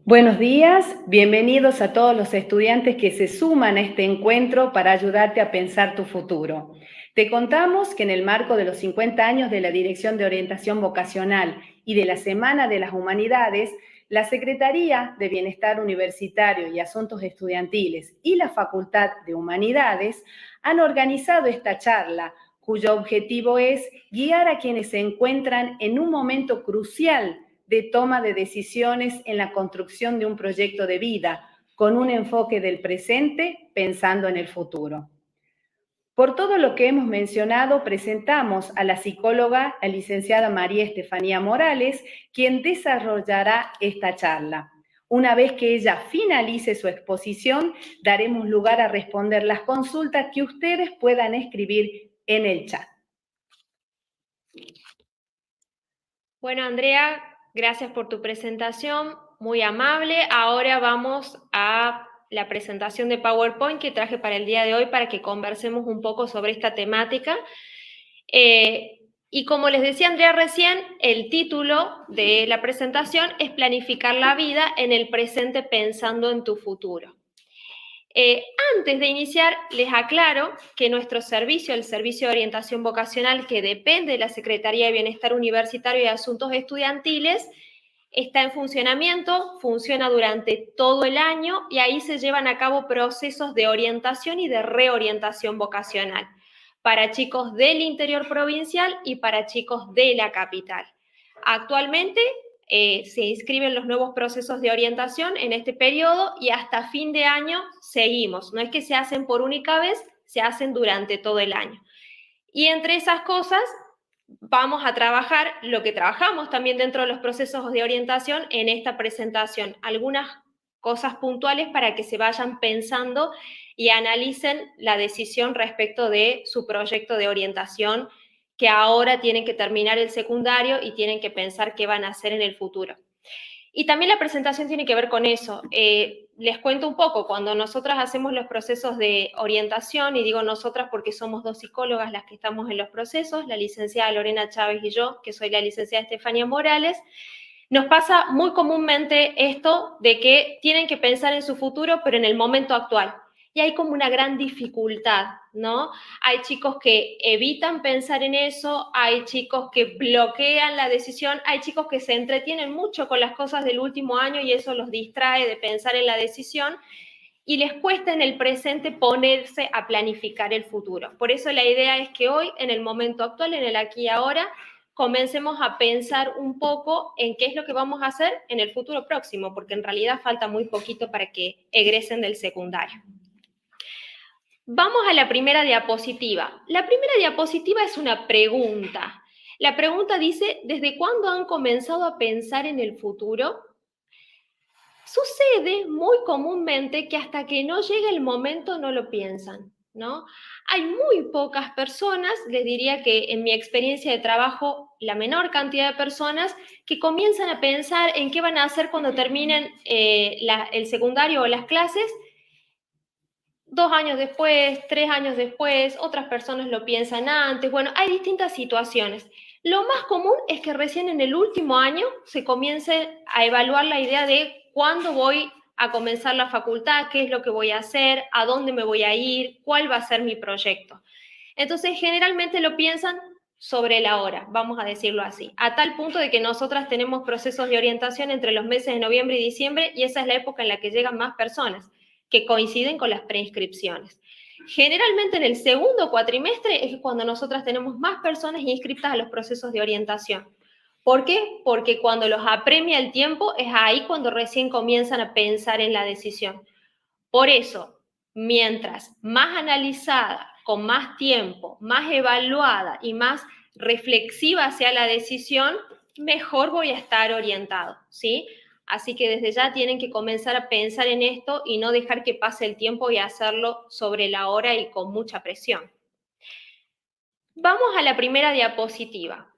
Buenos días, bienvenidos a todos los estudiantes que se suman a este encuentro para ayudarte a pensar tu futuro. Te contamos que en el marco de los 50 años de la Dirección de Orientación Vocacional y de la Semana de las Humanidades, la Secretaría de Bienestar Universitario y Asuntos Estudiantiles y la Facultad de Humanidades han organizado esta charla, cuyo objetivo es guiar a quienes se encuentran en un momento crucial de toma de decisiones en la construcción de un proyecto de vida, con un enfoque del presente pensando en el futuro. Por todo lo que hemos mencionado, presentamos a la psicóloga, la licenciada María Estefanía Morales, quien desarrollará esta charla. Una vez que ella finalice su exposición, daremos lugar a responder las consultas que ustedes puedan escribir en el chat. Bueno, Andrea, gracias por tu presentación, muy amable. Ahora vamos a la presentación de PowerPoint que traje para el día de hoy para que conversemos un poco sobre esta temática. Y como les decía Andrea recién, el título de la presentación es Planificar la vida en el presente pensando en tu futuro. Antes de iniciar, les aclaro que nuestro servicio, el Servicio de Orientación Vocacional, que depende de la Secretaría de Bienestar Universitario y Asuntos Estudiantiles, está en funcionamiento, funciona durante todo el año y ahí se llevan a cabo procesos de orientación y de reorientación vocacional para chicos del interior provincial y para chicos de la capital. Actualmente se inscriben los nuevos procesos de orientación en este periodo y hasta fin de año seguimos. No es que se hacen por única vez, se hacen durante todo el año. Y entre esas cosas vamos a trabajar lo que trabajamos también dentro de los procesos de orientación en esta presentación. Algunas cosas puntuales para que se vayan pensando y analicen la decisión respecto de su proyecto de orientación, que ahora tienen que terminar el secundario y tienen que pensar qué van a hacer en el futuro. Y también la presentación tiene que ver con eso. Les cuento un poco, cuando nosotras hacemos los procesos de orientación, y digo nosotras porque somos dos psicólogas las que estamos en los procesos, la licenciada Lorena Chávez y yo, que soy la licenciada Estefanía Morales, nos pasa muy comúnmente esto de que tienen que pensar en su futuro, pero en el momento actual. Y hay como una gran dificultad, ¿no? Hay chicos que evitan pensar en eso, hay chicos que bloquean la decisión, hay chicos que se entretienen mucho con las cosas del último año y eso los distrae de pensar en la decisión y les cuesta en el presente ponerse a planificar el futuro. Por eso la idea es que hoy, en el momento actual, en el aquí y ahora, comencemos a pensar un poco en qué es lo que vamos a hacer en el futuro próximo, porque en realidad falta muy poquito para que egresen del secundario. Vamos a la primera diapositiva. La primera diapositiva es una pregunta. La pregunta dice, ¿desde cuándo han comenzado a pensar en el futuro? Sucede muy comúnmente que hasta que no llega el momento no lo piensan, ¿no? Hay muy pocas personas, les diría que en mi experiencia de trabajo, la menor cantidad de personas que comienzan a pensar en qué van a hacer cuando terminen el secundario o las clases 2 años después, 3 años después, otras personas lo piensan antes. Bueno, hay distintas situaciones. Lo más común es que recién en el último año se comience a evaluar la idea de cuándo voy a comenzar la facultad, qué es lo que voy a hacer, a dónde me voy a ir, cuál va a ser mi proyecto. Entonces, generalmente lo piensan sobre la hora, vamos a decirlo así, a tal punto de que nosotras tenemos procesos de orientación entre los meses de noviembre y diciembre y esa es la época en la que llegan más personas que coinciden con las preinscripciones. Generalmente en el segundo cuatrimestre es cuando nosotras tenemos más personas inscritas a los procesos de orientación. ¿Por qué? Porque cuando los apremia el tiempo es ahí cuando recién comienzan a pensar en la decisión. Por eso, mientras más analizada, con más tiempo, más evaluada y más reflexiva sea la decisión, mejor voy a estar orientado, ¿sí? Así que desde ya tienen que comenzar a pensar en esto y no dejar que pase el tiempo y hacerlo sobre la hora y con mucha presión. Vamos a la primera diapositiva.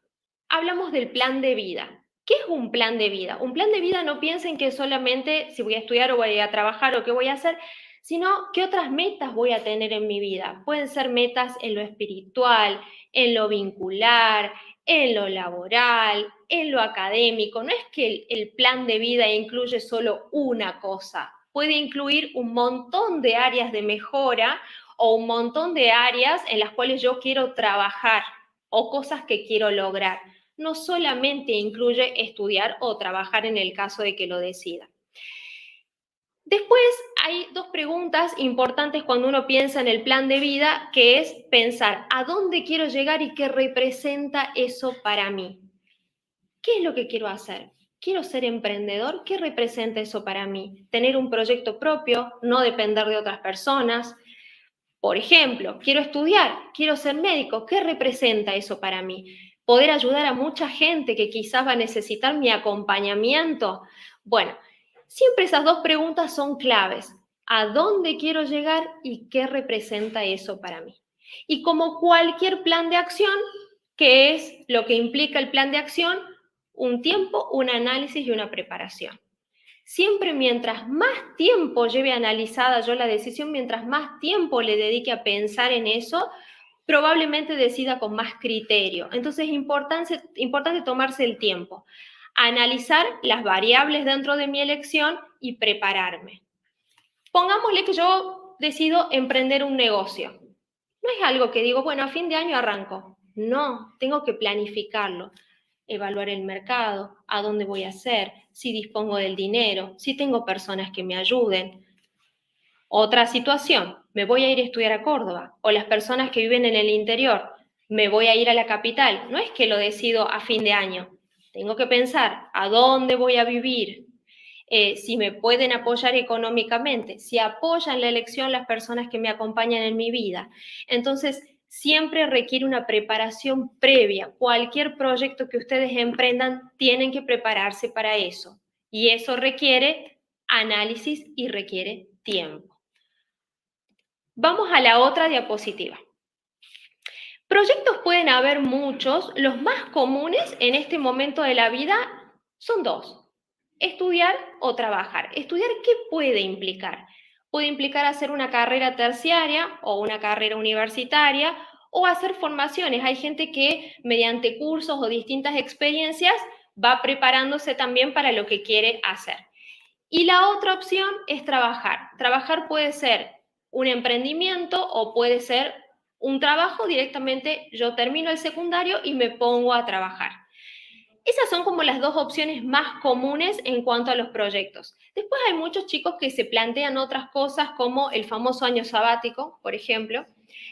Hablamos del plan de vida. ¿Qué es un plan de vida? Un plan de vida no piensen que solamente si voy a estudiar o voy a trabajar o qué voy a hacer, sino qué otras metas voy a tener en mi vida. Pueden ser metas en lo espiritual, en lo vincular, en lo laboral, en lo académico. No es que el plan de vida incluye solo una cosa, puede incluir un montón de áreas de mejora o un montón de áreas en las cuales yo quiero trabajar o cosas que quiero lograr. No solamente incluye estudiar o trabajar en el caso de que lo decida. Después hay dos preguntas importantes cuando uno piensa en el plan de vida, que es pensar a dónde quiero llegar y qué representa eso para mí. ¿Qué es lo que quiero hacer? ¿Quiero ser emprendedor? ¿Qué representa eso para mí? Tener un proyecto propio, no depender de otras personas. Por ejemplo, quiero estudiar, quiero ser médico. ¿Qué representa eso para mí? Poder ayudar a mucha gente que quizás va a necesitar mi acompañamiento. Bueno, siempre esas dos preguntas son claves. ¿A dónde quiero llegar y qué representa eso para mí? Y como cualquier plan de acción, ¿qué es lo que implica el plan de acción? Un tiempo, un análisis y una preparación. Siempre mientras más tiempo lleve analizada yo la decisión, mientras más tiempo le dedique a pensar en eso, probablemente decida con más criterio. Entonces es importante tomarse el tiempo, analizar las variables dentro de mi elección y prepararme. Pongámosle que yo decido emprender un negocio. No es algo que digo, bueno, a fin de año arranco. No, tengo que planificarlo, evaluar el mercado, a dónde voy a hacer, si dispongo del dinero, si tengo personas que me ayuden. Otra situación, me voy a ir a estudiar a Córdoba, o las personas que viven en el interior, me voy a ir a la capital. No es que lo decido a fin de año. Tengo que pensar a dónde voy a vivir, si me pueden apoyar económicamente, si apoyan la elección las personas que me acompañan en mi vida. Entonces, siempre requiere una preparación previa. Cualquier proyecto que ustedes emprendan, tienen que prepararse para eso. Y eso requiere análisis y requiere tiempo. Vamos a la otra diapositiva. Proyectos pueden haber muchos. Los más comunes en este momento de la vida son dos. Estudiar o trabajar. Estudiar, ¿qué puede implicar? Puede implicar hacer una carrera terciaria o una carrera universitaria o hacer formaciones. Hay gente que mediante cursos o distintas experiencias va preparándose también para lo que quiere hacer. Y la otra opción es trabajar. Trabajar puede ser un emprendimiento o puede ser un trabajo directamente. Yo termino el secundario y me pongo a trabajar. Esas son como las dos opciones más comunes en cuanto a los proyectos. Después hay muchos chicos que se plantean otras cosas como el famoso año sabático, por ejemplo,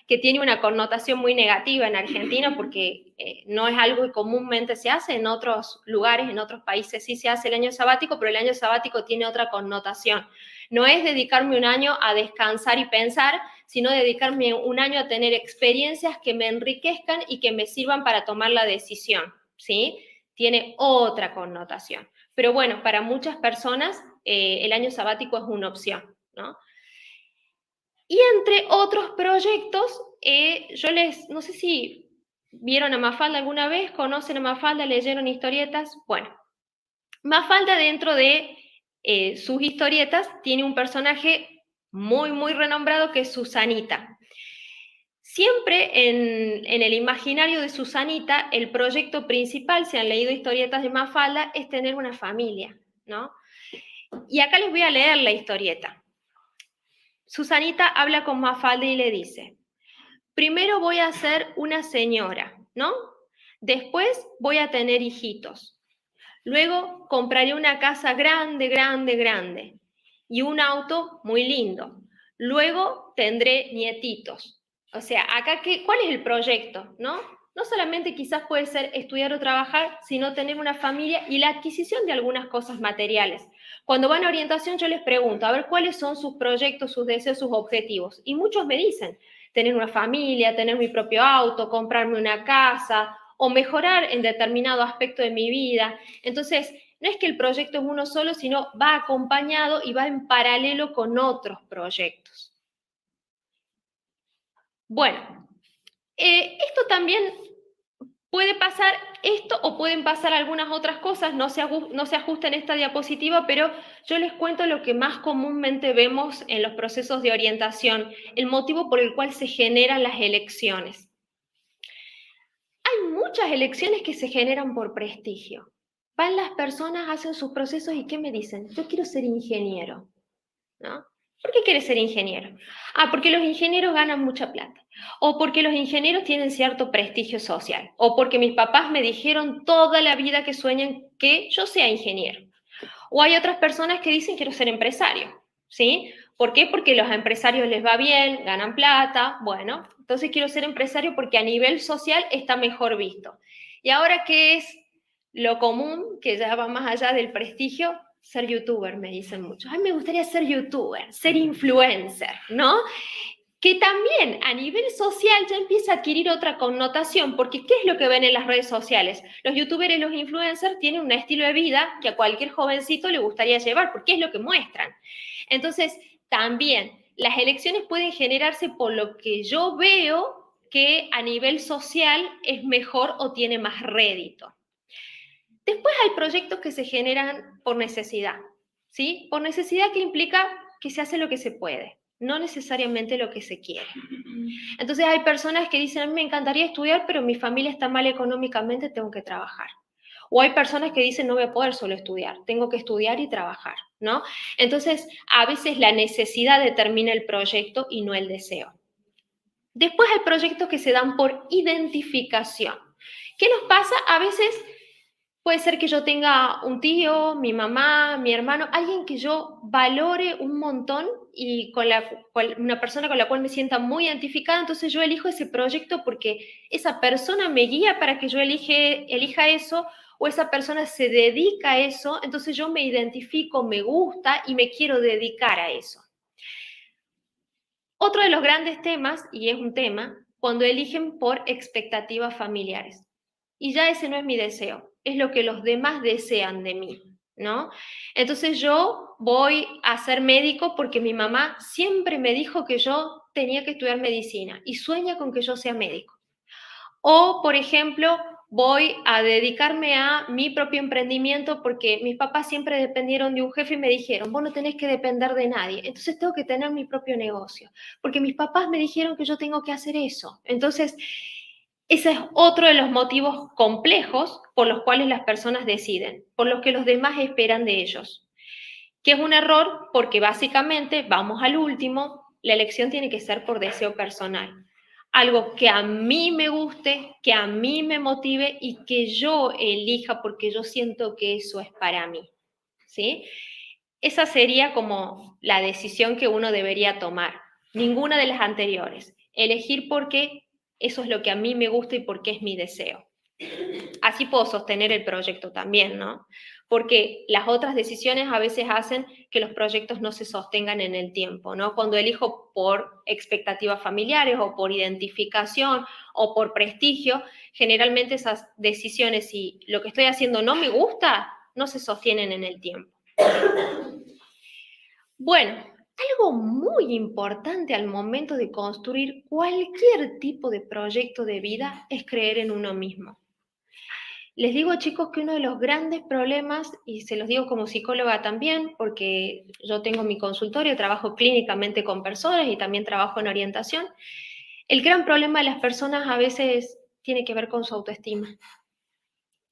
que tiene una connotación muy negativa en Argentina porque no es algo que comúnmente se hace. En otros lugares, en otros países sí se hace el año sabático, pero el año sabático tiene otra connotación. No es dedicarme un año a descansar y pensar, sino dedicarme un año a tener experiencias que me enriquezcan y que me sirvan para tomar la decisión, ¿sí? Tiene otra connotación. Pero bueno, para muchas personas el año sabático es una opción, ¿no? Y entre otros proyectos, no sé si vieron a Mafalda alguna vez, conocen a Mafalda, leyeron historietas. Bueno, Mafalda dentro de sus historietas tiene un personaje muy, muy renombrado que es Susanita. Siempre en el imaginario de Susanita, el proyecto principal, si han leído historietas de Mafalda, es tener una familia, ¿no? Y acá les voy a leer la historieta. Susanita habla con Mafalda y le dice: primero voy a ser una señora, ¿no? Después voy a tener hijitos. Luego compraré una casa grande, grande, grande y un auto muy lindo. Luego tendré nietitos. O sea, acá, ¿cuál es el proyecto, no? No solamente quizás puede ser estudiar o trabajar, sino tener una familia y la adquisición de algunas cosas materiales. Cuando van a orientación yo les pregunto, a ver, ¿cuáles son sus proyectos, sus deseos, sus objetivos? Y muchos me dicen, tener una familia, tener mi propio auto, comprarme una casa o mejorar en determinado aspecto de mi vida. Entonces, no es que el proyecto es uno solo, sino va acompañado y va en paralelo con otros proyectos. Bueno, esto también puede pasar esto o pueden pasar algunas otras cosas, no se ajusta en esta diapositiva, pero yo les cuento lo que más comúnmente vemos en los procesos de orientación, el motivo por el cual se generan las elecciones. Hay muchas elecciones que se generan por prestigio. Van las personas, hacen sus procesos y ¿qué me dicen? Yo quiero ser ingeniero, ¿no? ¿Por qué quieres ser ingeniero? Porque los ingenieros ganan mucha plata, o porque los ingenieros tienen cierto prestigio social, o porque mis papás me dijeron toda la vida que sueñan que yo sea ingeniero. O hay otras personas que dicen quiero ser empresario, ¿sí? ¿Por qué? Porque a los empresarios les va bien, ganan plata, bueno, entonces quiero ser empresario porque a nivel social está mejor visto. Y ahora, ¿qué es lo común, que ya va más allá del prestigio? Ser youtuber, me dicen muchos. Ay, me gustaría ser youtuber, ser influencer, ¿no? Que también a nivel social ya empieza a adquirir otra connotación, porque ¿qué es lo que ven en las redes sociales? Los youtubers y los influencers tienen un estilo de vida que a cualquier jovencito le gustaría llevar, porque es lo que muestran. Entonces, también las elecciones pueden generarse por lo que yo veo que a nivel social es mejor o tiene más rédito. Después hay proyectos que se generan por necesidad, ¿sí? Por necesidad, que implica que se hace lo que se puede, no necesariamente lo que se quiere. Entonces hay personas que dicen, a mí me encantaría estudiar, pero mi familia está mal económicamente, tengo que trabajar. O hay personas que dicen, no voy a poder solo estudiar, tengo que estudiar y trabajar, ¿no? Entonces, a veces la necesidad determina el proyecto y no el deseo. Después hay proyectos que se dan por identificación. ¿Qué nos pasa? A veces puede ser que yo tenga un tío, mi mamá, mi hermano, alguien que yo valore un montón y una persona con la cual me sienta muy identificada, entonces yo elijo ese proyecto porque esa persona me guía para que yo elija eso, o esa persona se dedica a eso, entonces yo me identifico, me gusta y me quiero dedicar a eso. Otro de los grandes temas, y es un tema, cuando eligen por expectativas familiares. Y ya ese no es mi deseo, es lo que los demás desean de mí, ¿no? Entonces yo voy a ser médico porque mi mamá siempre me dijo que yo tenía que estudiar medicina y sueña con que yo sea médico. O, por ejemplo, voy a dedicarme a mi propio emprendimiento porque mis papás siempre dependieron de un jefe y me dijeron, vos no tenés que depender de nadie, entonces tengo que tener mi propio negocio, porque mis papás me dijeron que yo tengo que hacer eso. Entonces, ese es otro de los motivos complejos por los cuales las personas deciden, por los que los demás esperan de ellos. Que es un error porque básicamente, vamos al último, la elección tiene que ser por deseo personal. Algo que a mí me guste, que a mí me motive y que yo elija porque yo siento que eso es para mí, ¿sí? Esa sería como la decisión que uno debería tomar. Ninguna de las anteriores. Elegir porque eso es lo que a mí me gusta y porque es mi deseo. Así puedo sostener el proyecto también, ¿no? Porque las otras decisiones a veces hacen que los proyectos no se sostengan en el tiempo, ¿no? Cuando elijo por expectativas familiares o por identificación o por prestigio, generalmente esas decisiones, si lo que estoy haciendo no me gusta, no se sostienen en el tiempo. Bueno, algo muy importante al momento de construir cualquier tipo de proyecto de vida es creer en uno mismo. Les digo, chicos, que uno de los grandes problemas, y se los digo como psicóloga también, porque yo tengo mi consultorio, trabajo clínicamente con personas y también trabajo en orientación, el gran problema de las personas a veces tiene que ver con su autoestima.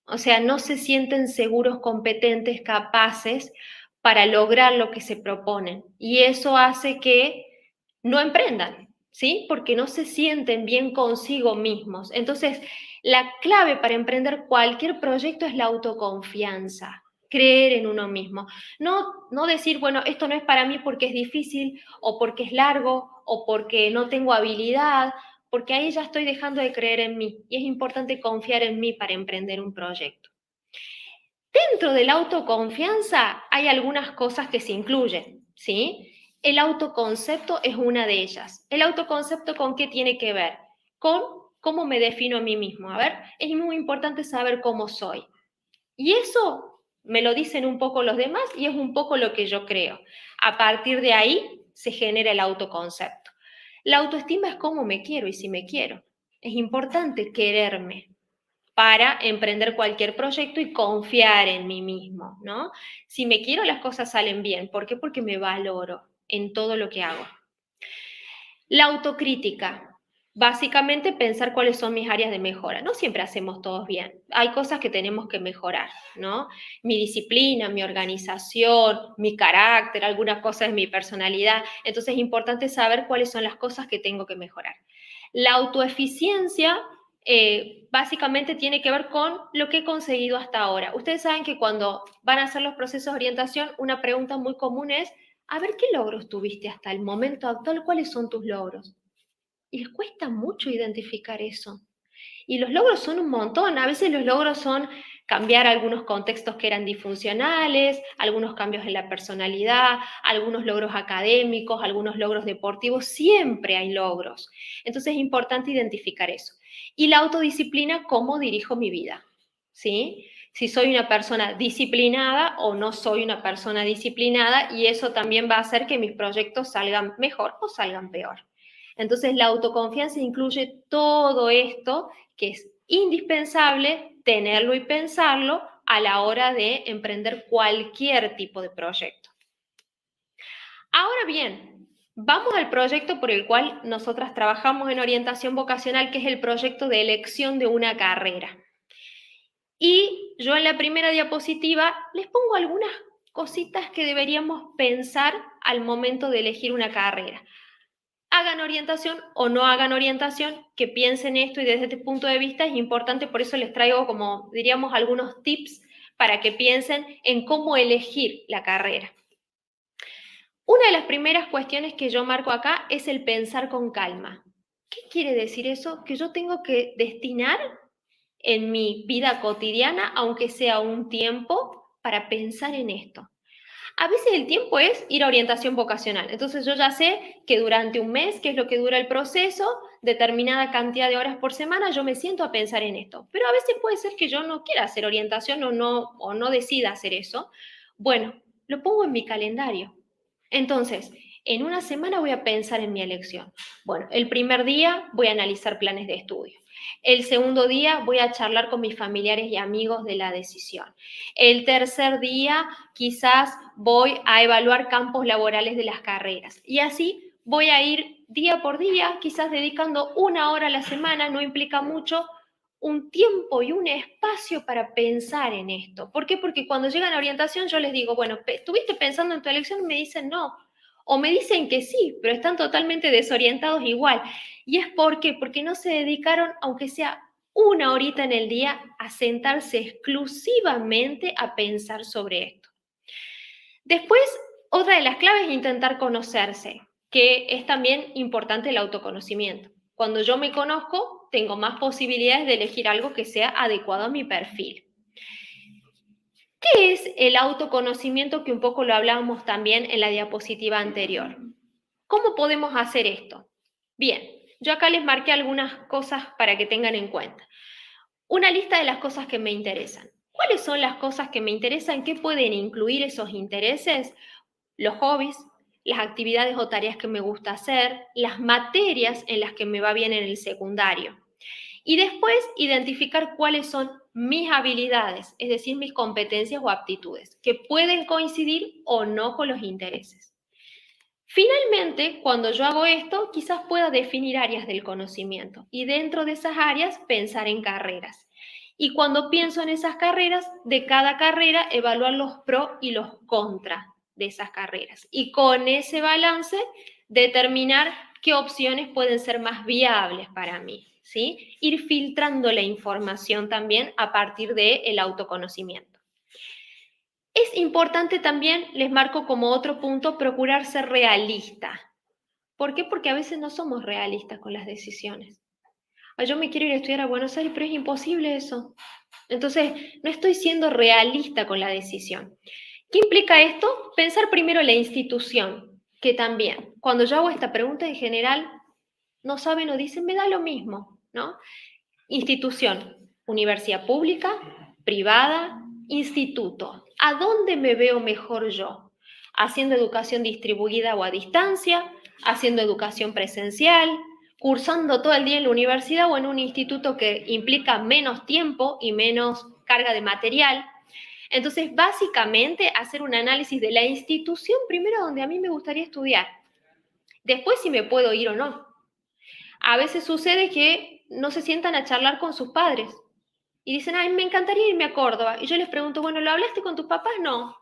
O sea, no se sienten seguros, competentes, capaces para lograr lo que se proponen. Y eso hace que no emprendan, ¿sí? Porque no se sienten bien consigo mismos. Entonces, la clave para emprender cualquier proyecto es la autoconfianza, creer en uno mismo. No decir, bueno, esto no es para mí porque es difícil, o porque es largo, o porque no tengo habilidad, porque ahí ya estoy dejando de creer en mí. Y es importante confiar en mí para emprender un proyecto. Dentro de la autoconfianza hay algunas cosas que se incluyen, ¿sí? El autoconcepto es una de ellas. ¿El autoconcepto con qué tiene que ver? Con cómo me defino a mí mismo. A ver, es muy importante saber cómo soy. Y eso me lo dicen un poco los demás y es un poco lo que yo creo. A partir de ahí se genera el autoconcepto. La autoestima es cómo me quiero y si me quiero. Es importante quererme para emprender cualquier proyecto y confiar en mí mismo, ¿no? Si me quiero, las cosas salen bien. ¿Por qué? Porque me valoro en todo lo que hago. La autocrítica. Básicamente pensar cuáles son mis áreas de mejora. No siempre hacemos todos bien. Hay cosas que tenemos que mejorar, ¿no? Mi disciplina, mi organización, mi carácter, algunas cosas de mi personalidad. Entonces es importante saber cuáles son las cosas que tengo que mejorar. La autoeficiencia básicamente tiene que ver con lo que he conseguido hasta ahora. Ustedes saben que cuando van a hacer los procesos de orientación, una pregunta muy común es, a ver, ¿qué logros tuviste hasta el momento actual? ¿Cuáles son tus logros? Y les cuesta mucho identificar eso. Y los logros son un montón. A veces los logros son cambiar algunos contextos que eran disfuncionales, algunos cambios en la personalidad, algunos logros académicos, algunos logros deportivos. Siempre hay logros. Entonces es importante identificar eso. Y la autodisciplina, ¿cómo dirijo mi vida? ¿Sí? Si soy una persona disciplinada o no soy una persona disciplinada, y eso también va a hacer que mis proyectos salgan mejor o salgan peor. Entonces, la autoconfianza incluye todo esto que es indispensable tenerlo y pensarlo a la hora de emprender cualquier tipo de proyecto. Ahora bien, vamos al proyecto por el cual nosotras trabajamos en orientación vocacional, que es el proyecto de elección de una carrera. Y yo en la primera diapositiva les pongo algunas cositas que deberíamos pensar al momento de elegir una carrera. Hagan orientación o no hagan orientación, que piensen esto, y desde este punto de vista es importante, por eso les traigo, como diríamos, algunos tips para que piensen en cómo elegir la carrera. Una de las primeras cuestiones que yo marco acá es el pensar con calma. ¿Qué quiere decir eso? Que yo tengo que destinar en mi vida cotidiana, aunque sea un tiempo, para pensar en esto. A veces el tiempo es ir a orientación vocacional. Entonces yo ya sé que durante un mes, que es lo que dura el proceso, determinada cantidad de horas por semana, yo me siento a pensar en esto. Pero a veces puede ser que yo no quiera hacer orientación o no decida hacer eso. Bueno, lo pongo en mi calendario. Entonces, en una semana voy a pensar en mi elección. Bueno, el primer día voy a analizar planes de estudio. El segundo día voy a charlar con mis familiares y amigos de la decisión. El tercer día quizás voy a evaluar campos laborales de las carreras. Y así voy a ir día por día, quizás dedicando 1 hora a la semana, no implica mucho, un tiempo y un espacio para pensar en esto. ¿Por qué? Porque cuando llegan a orientación yo les digo, bueno, ¿estuviste pensando en tu elección? Y me dicen no. O me dicen que sí, pero están totalmente desorientados igual. ¿Y es por qué? Porque no se dedicaron, aunque sea 1 horita en el día, a sentarse exclusivamente a pensar sobre esto. Después, otra de las claves es intentar conocerse, que es también importante el autoconocimiento. Cuando yo me conozco, tengo más posibilidades de elegir algo que sea adecuado a mi perfil. ¿Qué es el autoconocimiento? Que un poco lo hablábamos también en la diapositiva anterior. ¿Cómo podemos hacer esto? Bien, yo acá les marqué algunas cosas para que tengan en cuenta. Una lista de las cosas que me interesan. ¿Cuáles son las cosas que me interesan? ¿Qué pueden incluir esos intereses? Los hobbies, las actividades o tareas que me gusta hacer, las materias en las que me va bien en el secundario. Y después identificar cuáles son mis habilidades, es decir, mis competencias o aptitudes, que pueden coincidir o no con los intereses. Finalmente, cuando yo hago esto, quizás pueda definir áreas del conocimiento y dentro de esas áreas pensar en carreras. Y cuando pienso en esas carreras, de cada carrera evaluar los pros y los contras de esas carreras. Y con ese balance determinar qué opciones pueden ser más viables para mí, ¿sí? Ir filtrando la información también a partir del autoconocimiento. Es importante también, les marco como otro punto, procurar ser realista. ¿Por qué? Porque a veces no somos realistas con las decisiones. Yo me quiero ir a estudiar a Buenos Aires, pero es imposible eso. Entonces, no estoy siendo realista con la decisión. ¿Qué implica esto? Pensar primero en la institución, que también, cuando yo hago esta pregunta en general, no saben o dicen, me da lo mismo, ¿no? Institución, universidad pública, privada, instituto. ¿A dónde me veo mejor yo? ¿Haciendo educación distribuida o a distancia? ¿Haciendo educación presencial? ¿Cursando todo el día en la universidad o en un instituto que implica menos tiempo y menos carga de material? Entonces, básicamente, hacer un análisis de la institución primero donde a mí me gustaría estudiar. Después, si me puedo ir o no. A veces sucede que no se sientan a charlar con sus padres y dicen, ay, me encantaría irme a Córdoba. Y yo les pregunto, bueno, ¿lo hablaste con tus papás? No.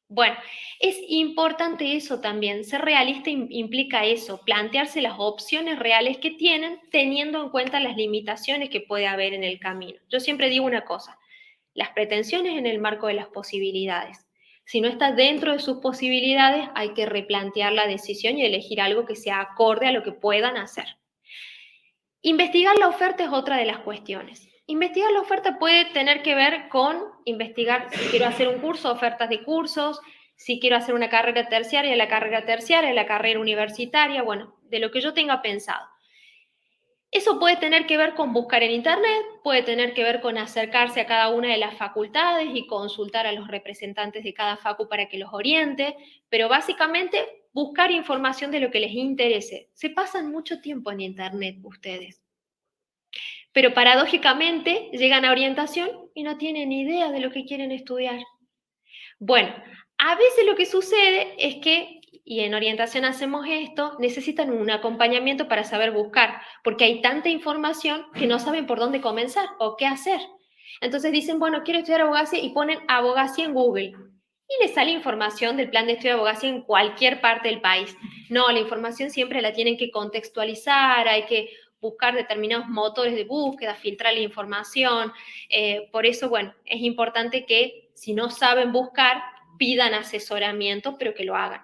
Bueno, es importante eso también. Ser realista implica eso, plantearse las opciones reales que tienen, teniendo en cuenta las limitaciones que puede haber en el camino. Yo siempre digo una cosa, las pretensiones en el marco de las posibilidades. Si no está dentro de sus posibilidades, hay que replantear la decisión y elegir algo que sea acorde a lo que puedan hacer. Investigar la oferta es otra de las cuestiones. Investigar la oferta puede tener que ver con investigar si quiero hacer un curso, ofertas de cursos, si quiero hacer una carrera terciaria, la carrera universitaria, bueno, de lo que yo tenga pensado. Eso puede tener que ver con buscar en internet, puede tener que ver con acercarse a cada una de las facultades y consultar a los representantes de cada facu para que los oriente, pero básicamente buscar información de lo que les interese. Se pasan mucho tiempo en internet ustedes, pero paradójicamente llegan a orientación y no tienen idea de lo que quieren estudiar. Bueno, a veces lo que sucede es que, y en orientación hacemos esto, necesitan un acompañamiento para saber buscar, porque hay tanta información que no saben por dónde comenzar o qué hacer. Entonces dicen, bueno, quiero estudiar abogacía y ponen abogacía en Google. Y les sale información del plan de estudio de abogacía en cualquier parte del país. No, la información siempre la tienen que contextualizar, hay que buscar determinados motores de búsqueda, filtrar la información. Por eso, bueno, es importante que si no saben buscar, pidan asesoramiento, pero que lo hagan.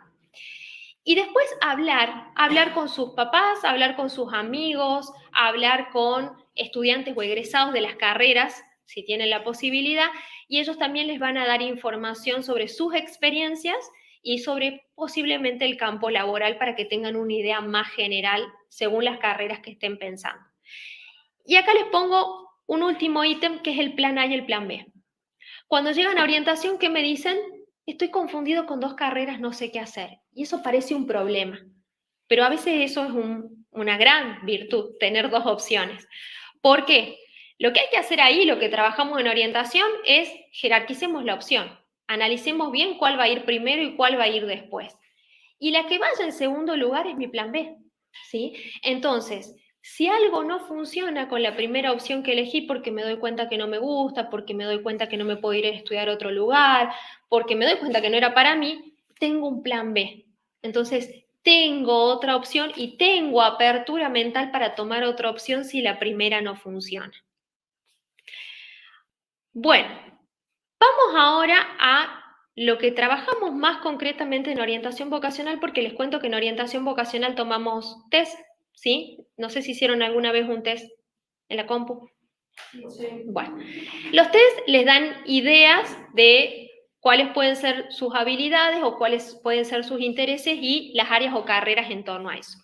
Y después hablar con sus papás, hablar con sus amigos, hablar con estudiantes o egresados de las carreras, si tienen la posibilidad, y ellos también les van a dar información sobre sus experiencias y sobre posiblemente el campo laboral para que tengan una idea más general según las carreras que estén pensando. Y acá les pongo un último ítem que es el plan A y el plan B. Cuando llegan a orientación, ¿qué me dicen? Estoy confundido con 2 carreras, no sé qué hacer. Y eso parece un problema. Pero a veces eso es una gran virtud, tener 2 opciones. ¿Por qué? Lo que hay que hacer ahí, lo que trabajamos en orientación, es jerarquicemos la opción. Analicemos bien cuál va a ir primero y cuál va a ir después. Y la que vaya en segundo lugar es mi plan B, ¿sí? Entonces, si algo no funciona con la primera opción que elegí porque me doy cuenta que no me gusta, porque me doy cuenta que no me puedo ir a estudiar a otro lugar, porque me doy cuenta que no era para mí, tengo un plan B. Entonces, tengo otra opción y tengo apertura mental para tomar otra opción si la primera no funciona. Bueno, vamos ahora a lo que trabajamos más concretamente en orientación vocacional, porque les cuento que en orientación vocacional tomamos test, ¿sí? No sé si hicieron alguna vez un test en la compu. Sí. Bueno, los test les dan ideas de cuáles pueden ser sus habilidades o cuáles pueden ser sus intereses y las áreas o carreras en torno a eso.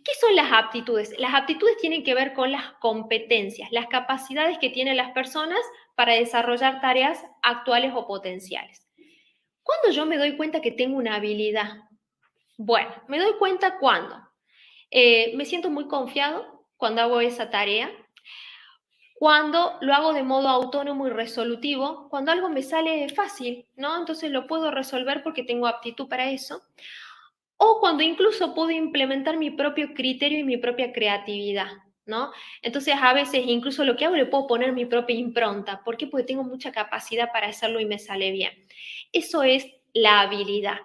¿Qué son las aptitudes? Las aptitudes tienen que ver con las competencias, las capacidades que tienen las personas para desarrollar tareas actuales o potenciales. ¿Cuándo yo me doy cuenta que tengo una habilidad? Bueno, me doy cuenta cuando me siento muy confiado cuando hago esa tarea, cuando lo hago de modo autónomo y resolutivo, cuando algo me sale fácil, ¿no? Entonces lo puedo resolver porque tengo aptitud para eso. O cuando incluso puedo implementar mi propio criterio y mi propia creatividad, ¿no? Entonces, a veces incluso lo que hago le puedo poner mi propia impronta. ¿Por qué? Porque tengo mucha capacidad para hacerlo y me sale bien. Eso es la habilidad.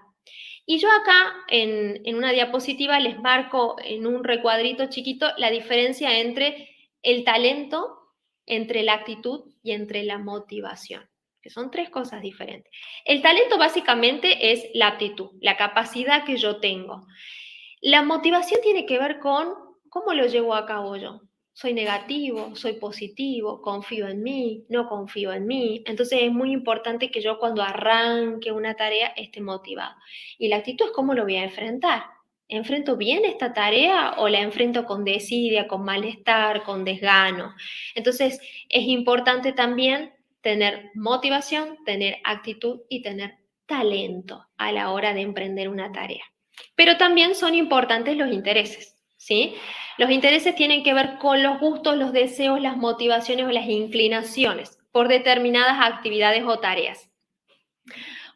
Y yo acá en una diapositiva les marco en un recuadrito chiquito la diferencia entre el talento, entre la actitud y entre la motivación, que son 3 cosas diferentes. El talento básicamente es la aptitud, la capacidad que yo tengo. La motivación tiene que ver con cómo lo llevo a cabo yo. Soy negativo, soy positivo, confío en mí, no confío en mí. Entonces es muy importante que yo cuando arranque una tarea esté motivado. Y la actitud es cómo lo voy a enfrentar. ¿Enfrento bien esta tarea o la enfrento con desidia, con malestar, con desgano? Entonces es importante también tener motivación, tener actitud y tener talento a la hora de emprender una tarea. Pero también son importantes los intereses, ¿sí? Los intereses tienen que ver con los gustos, los deseos, las motivaciones o las inclinaciones por determinadas actividades o tareas.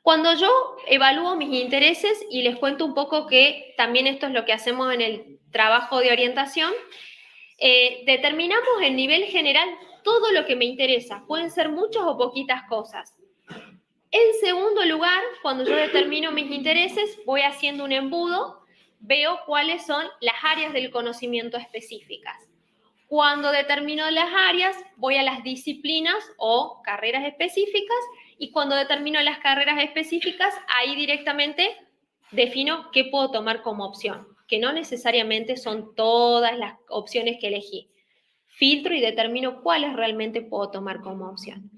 Cuando yo evalúo mis intereses, y les cuento un poco que también esto es lo que hacemos en el trabajo de orientación, determinamos el nivel general todo lo que me interesa. Pueden ser muchas o poquitas cosas. En segundo lugar, cuando yo determino mis intereses, voy haciendo un embudo, veo cuáles son las áreas del conocimiento específicas. Cuando determino las áreas, voy a las disciplinas o carreras específicas, y cuando determino las carreras específicas, ahí directamente defino qué puedo tomar como opción, que no necesariamente son todas las opciones que elegí. Filtro y determino cuáles realmente puedo tomar como opción.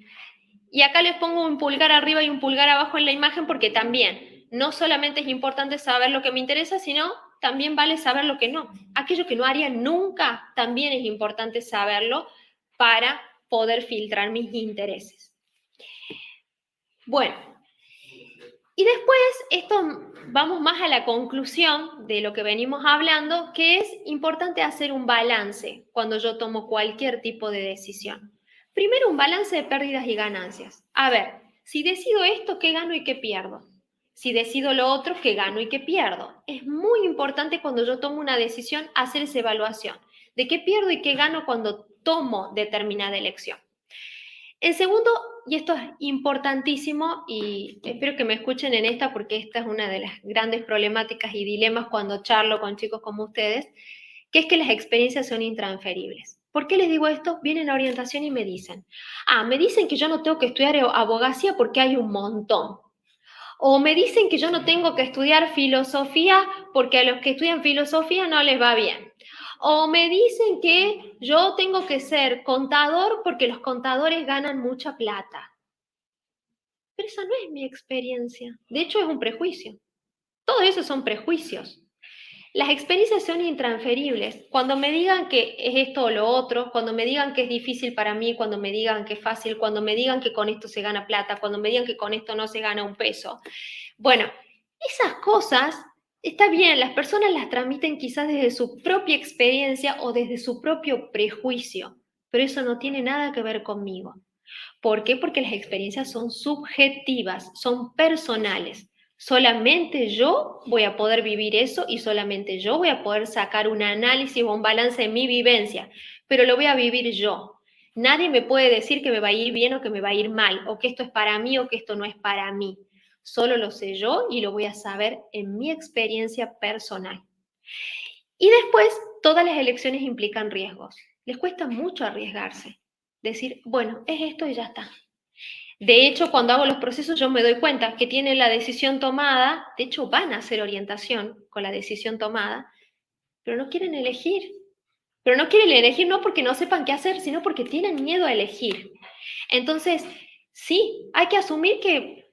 Y acá les pongo un pulgar arriba y un pulgar abajo en la imagen, porque también no solamente es importante saber lo que me interesa, sino también vale saber lo que no. Aquello que no haría nunca, también es importante saberlo para poder filtrar mis intereses. Bueno, y después esto vamos más a la conclusión de lo que venimos hablando, que es importante hacer un balance cuando yo tomo cualquier tipo de decisión. Primero, un balance de pérdidas y ganancias. A ver, si decido esto, ¿qué gano y qué pierdo? Si decido lo otro, ¿qué gano y qué pierdo? Es muy importante cuando yo tomo una decisión hacer esa evaluación de qué pierdo y qué gano cuando tomo determinada elección. En segundo, y esto es importantísimo, y espero que me escuchen en esta porque esta es una de las grandes problemáticas y dilemas cuando charlo con chicos como ustedes, que es que las experiencias son intransferibles. ¿Por qué les digo esto? Vienen a orientación y me dicen que yo no tengo que estudiar abogacía porque hay un montón. O me dicen que yo no tengo que estudiar filosofía porque a los que estudian filosofía no les va bien. O me dicen que yo tengo que ser contador porque los contadores ganan mucha plata. Pero esa no es mi experiencia. De hecho, es un prejuicio. Todo eso son prejuicios. Las experiencias son intransferibles. Cuando me digan que es esto o lo otro, cuando me digan que es difícil para mí, cuando me digan que es fácil, cuando me digan que con esto se gana plata, cuando me digan que con esto no se gana un peso. Bueno, esas cosas, está bien, las personas las transmiten quizás desde su propia experiencia o desde su propio prejuicio, pero eso no tiene nada que ver conmigo. ¿Por qué? Porque las experiencias son subjetivas, son personales. Solamente yo voy a poder vivir eso y solamente yo voy a poder sacar un análisis o un balance de mi vivencia, pero lo voy a vivir yo. Nadie me puede decir que me va a ir bien o que me va a ir mal, o que esto es para mí o que esto no es para mí. Solo lo sé yo y lo voy a saber en mi experiencia personal. Y después, todas las elecciones implican riesgos. Les cuesta mucho arriesgarse. Decir, bueno, es esto y ya está. De hecho, cuando hago los procesos yo me doy cuenta que tienen la decisión tomada, de hecho van a hacer orientación con la decisión tomada, pero no quieren elegir. Pero no quieren elegir no porque no sepan qué hacer, sino porque tienen miedo a elegir. Entonces, sí, hay que asumir que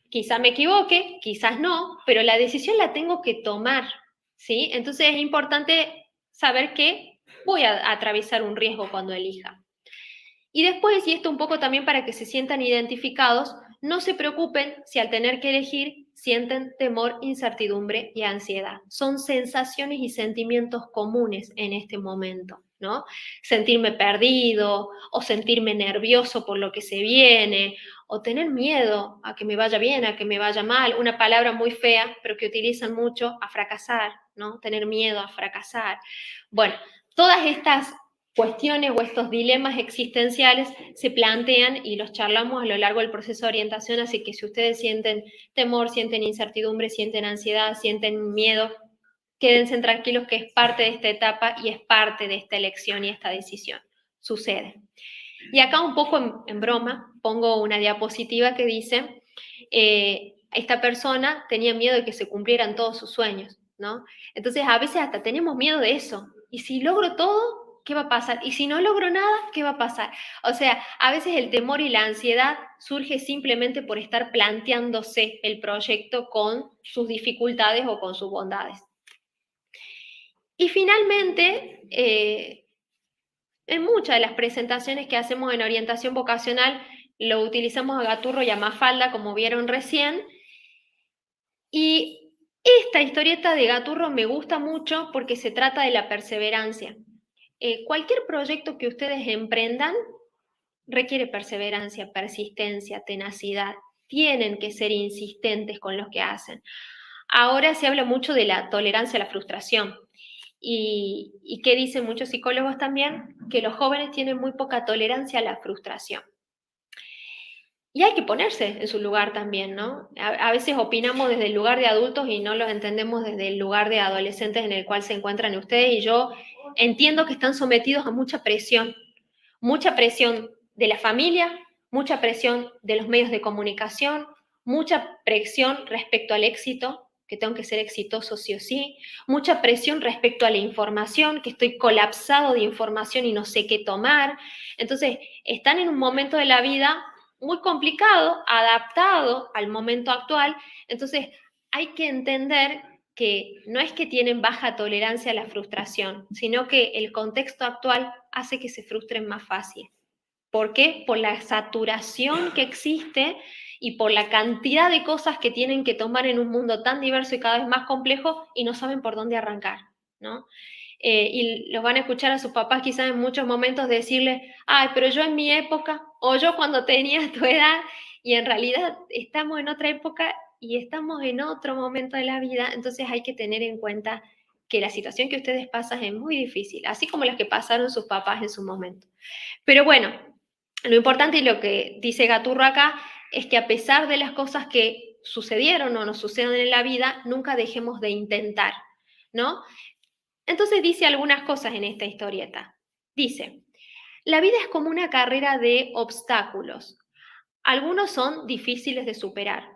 quizás me equivoque, quizás no, pero la decisión la tengo que tomar, ¿sí? Entonces es importante saber que voy a atravesar un riesgo cuando elija. Y después, y esto un poco también para que se sientan identificados, no se preocupen si al tener que elegir sienten temor, incertidumbre y ansiedad. Son sensaciones y sentimientos comunes en este momento, ¿no? Sentirme perdido o sentirme nervioso por lo que se viene o tener miedo a que me vaya bien, a que me vaya mal. Una palabra muy fea, pero que utilizan mucho, a fracasar, ¿no? Tener miedo a fracasar. Bueno, todas estas cuestiones o estos dilemas existenciales se plantean y los charlamos a lo largo del proceso de orientación, así que si ustedes sienten temor, sienten incertidumbre, sienten ansiedad, sienten miedo, quédense tranquilos que es parte de esta etapa y es parte de esta elección y esta decisión. Sucede. Y acá un poco en broma pongo una diapositiva que dice, esta persona tenía miedo de que se cumplieran todos sus sueños, ¿no? Entonces a veces hasta tenemos miedo de eso. ¿Y si logro todo? ¿Qué va a pasar? Y si no logro nada, ¿qué va a pasar? O sea, a veces el temor y la ansiedad surge simplemente por estar planteándose el proyecto con sus dificultades o con sus bondades. Y finalmente, en muchas de las presentaciones que hacemos en orientación vocacional, lo utilizamos a Gaturro y a Mafalda, como vieron recién. Y esta historieta de Gaturro me gusta mucho porque se trata de la perseverancia. Cualquier proyecto que ustedes emprendan requiere perseverancia, persistencia, tenacidad. Tienen que ser insistentes con lo que hacen. Ahora se habla mucho de la tolerancia a la frustración. y que dicen muchos psicólogos también, que los jóvenes tienen muy poca tolerancia a la frustración. Y hay que ponerse en su lugar también, ¿no? A veces opinamos desde el lugar de adultos y no los entendemos desde el lugar de adolescentes en el cual se encuentran ustedes, y yo entiendo que están sometidos a mucha presión de la familia, mucha presión de los medios de comunicación, mucha presión respecto al éxito, que tengo que ser exitoso sí o sí, mucha presión respecto a la información, que estoy colapsado de información y no sé qué tomar. Entonces, están en un momento de la vida muy complicado, adaptado al momento actual. Entonces, hay que entender que no es que tienen baja tolerancia a la frustración, sino que el contexto actual hace que se frustren más fácil. ¿Por qué? Por la saturación que existe y por la cantidad de cosas que tienen que tomar en un mundo tan diverso y cada vez más complejo y no saben por dónde arrancar, ¿no? Y los van a escuchar a sus papás quizás en muchos momentos decirle, ay, pero yo en mi época, o yo cuando tenía tu edad, y en realidad estamos en otra época y estamos en otro momento de la vida, entonces hay que tener en cuenta que la situación que ustedes pasan es muy difícil, así como las que pasaron sus papás en su momento. Pero bueno, lo importante y lo que dice Gaturro acá es que a pesar de las cosas que sucedieron o nos suceden en la vida, nunca dejemos de intentar, ¿no? Entonces dice algunas cosas en esta historieta. Dice, la vida es como una carrera de obstáculos. Algunos son difíciles de superar,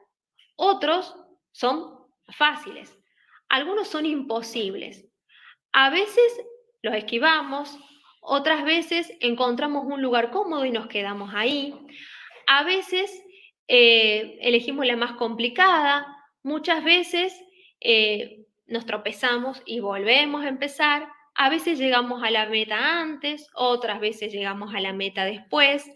otros son fáciles, algunos son imposibles. A veces los esquivamos, otras veces encontramos un lugar cómodo y nos quedamos ahí. A veces elegimos la más complicada, muchas veces nos tropezamos y volvemos a empezar. A veces llegamos a la meta antes, otras veces llegamos a la meta después,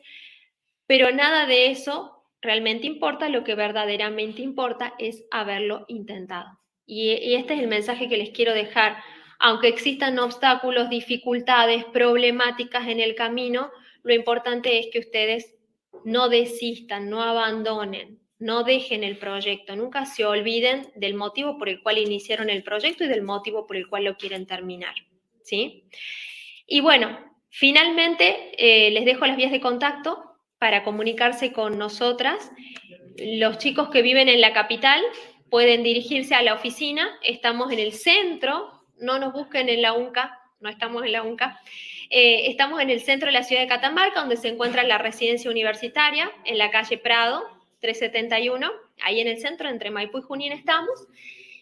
pero nada de eso realmente importa. Lo que verdaderamente importa es haberlo intentado. Y este es el mensaje que les quiero dejar. Aunque existan obstáculos, dificultades, problemáticas en el camino, lo importante es que ustedes no desistan, no abandonen, no dejen el proyecto, nunca se olviden del motivo por el cual iniciaron el proyecto y del motivo por el cual lo quieren terminar, ¿sí? Y bueno, finalmente les dejo las vías de contacto para comunicarse con nosotras. Los chicos que viven en la capital pueden dirigirse a la oficina, estamos en el centro, no nos busquen en la UNCA, no estamos en la UNCA, estamos en el centro de la ciudad de Catamarca, donde se encuentra la residencia universitaria, en la calle Prado, 371, ahí en el centro, entre Maipú y Junín estamos.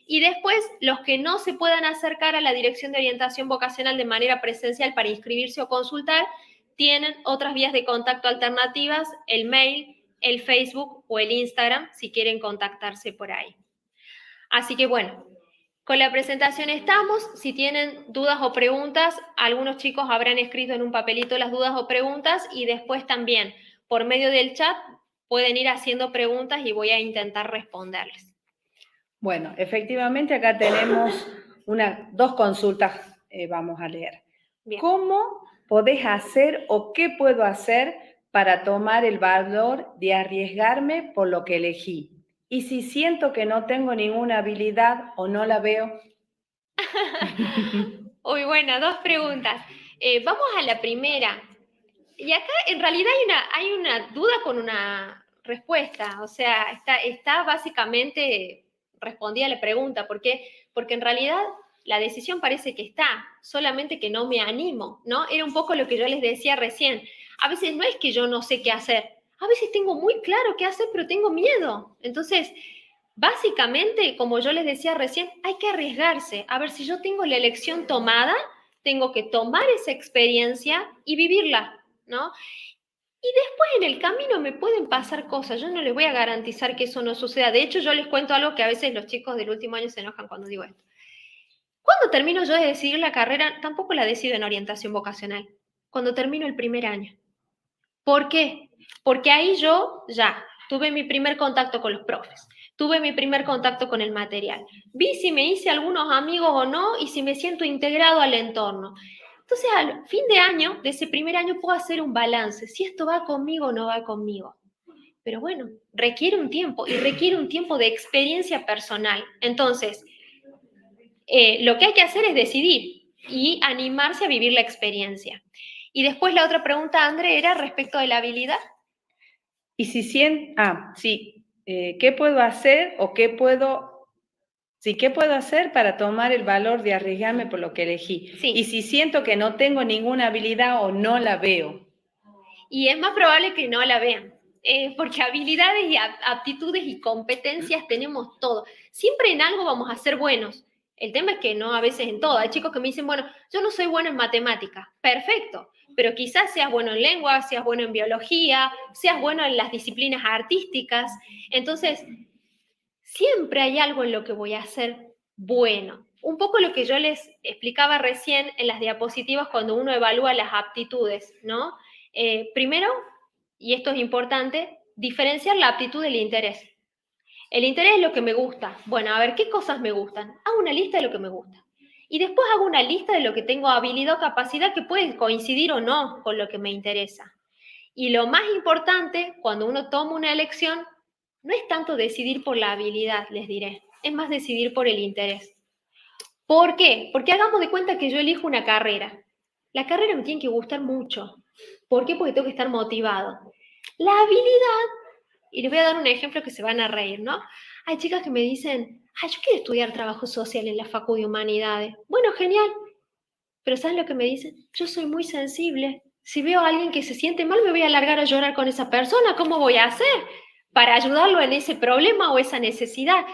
Y después, los que no se puedan acercar a la Dirección de Orientación Vocacional de manera presencial para inscribirse o consultar, tienen otras vías de contacto alternativas, el mail, el Facebook o el Instagram, si quieren contactarse por ahí. Así que bueno, con la presentación estamos. Si tienen dudas o preguntas, algunos chicos habrán escrito en un papelito las dudas o preguntas y después también por medio del chat pueden ir haciendo preguntas y voy a intentar responderles. Bueno, efectivamente acá tenemos dos consultas, vamos a leer. Bien. ¿Cómo podés hacer o qué puedo hacer para tomar el valor de arriesgarme por lo que elegí? Y si siento que no tengo ninguna habilidad o no la veo. Uy, bueno, dos preguntas. Vamos a la primera. Y acá en realidad hay una duda con una respuesta. O sea, está básicamente respondida la pregunta. ¿Por qué? Porque en realidad la decisión parece que está, solamente que no me animo, ¿no? Era un poco lo que yo les decía recién. A veces no es que yo no sé qué hacer, a veces tengo muy claro qué hacer, pero tengo miedo. Entonces, básicamente, como yo les decía recién, hay que arriesgarse. A ver, si yo tengo la elección tomada, tengo que tomar esa experiencia y vivirla, ¿no? Y después en el camino me pueden pasar cosas, yo no les voy a garantizar que eso no suceda. De hecho, yo les cuento algo que a veces los chicos del último año se enojan cuando digo esto. Cuando termino yo de decidir la carrera, tampoco la decido en orientación vocacional, cuando termino el primer año. ¿Por qué? Porque ahí yo ya tuve mi primer contacto con los profes, tuve mi primer contacto con el material, vi si me hice algunos amigos o no y si me siento integrado al entorno. Entonces, al fin de año, de ese primer año, puedo hacer un balance, si esto va conmigo o no va conmigo. Pero bueno, requiere un tiempo y requiere un tiempo de experiencia personal. Entonces, lo que hay que hacer es decidir. y animarse a vivir la experiencia. Y después la otra pregunta, André, era respecto de la habilidad. Y si sí, ¿qué puedo hacer o qué puedo hacer para tomar el valor de arriesgarme por lo que elegí? Sí. Y si siento que no tengo ninguna habilidad o no la veo. Y es más probable que no la vean, porque habilidades y aptitudes y competencias tenemos todo. Siempre en algo vamos a ser buenos. El tema es que no a veces en todo. Hay chicos que me dicen, bueno, yo no soy bueno en matemáticas. Perfecto, pero quizás seas bueno en lengua, seas bueno en biología, seas bueno en las disciplinas artísticas. Entonces, siempre hay algo en lo que voy a ser bueno. Un poco lo que yo les explicaba recién en las diapositivas cuando uno evalúa las aptitudes, ¿no? Primero, y esto es importante, diferenciar la aptitud del interés. El interés es lo que me gusta. Bueno, a ver, ¿qué cosas me gustan? Hago una lista de lo que me gusta. Y después hago una lista de lo que tengo habilidad o capacidad que puede coincidir o no con lo que me interesa. Y lo más importante, cuando uno toma una elección, no es tanto decidir por la habilidad, les diré, es más decidir por el interés. ¿Por qué? Porque hagamos de cuenta que yo elijo una carrera. La carrera me tiene que gustar mucho. ¿Por qué? Porque tengo que estar motivado. La habilidad, y les voy a dar un ejemplo que se van a reír, ¿no? Hay chicas que me dicen, yo quiero estudiar trabajo social en la Facu de Humanidades. Bueno, genial. Pero ¿saben lo que me dicen? Yo soy muy sensible. Si veo a alguien que se siente mal, me voy a largar a llorar con esa persona. ¿Cómo voy a hacer para ayudarlo en ese problema o esa necesidad?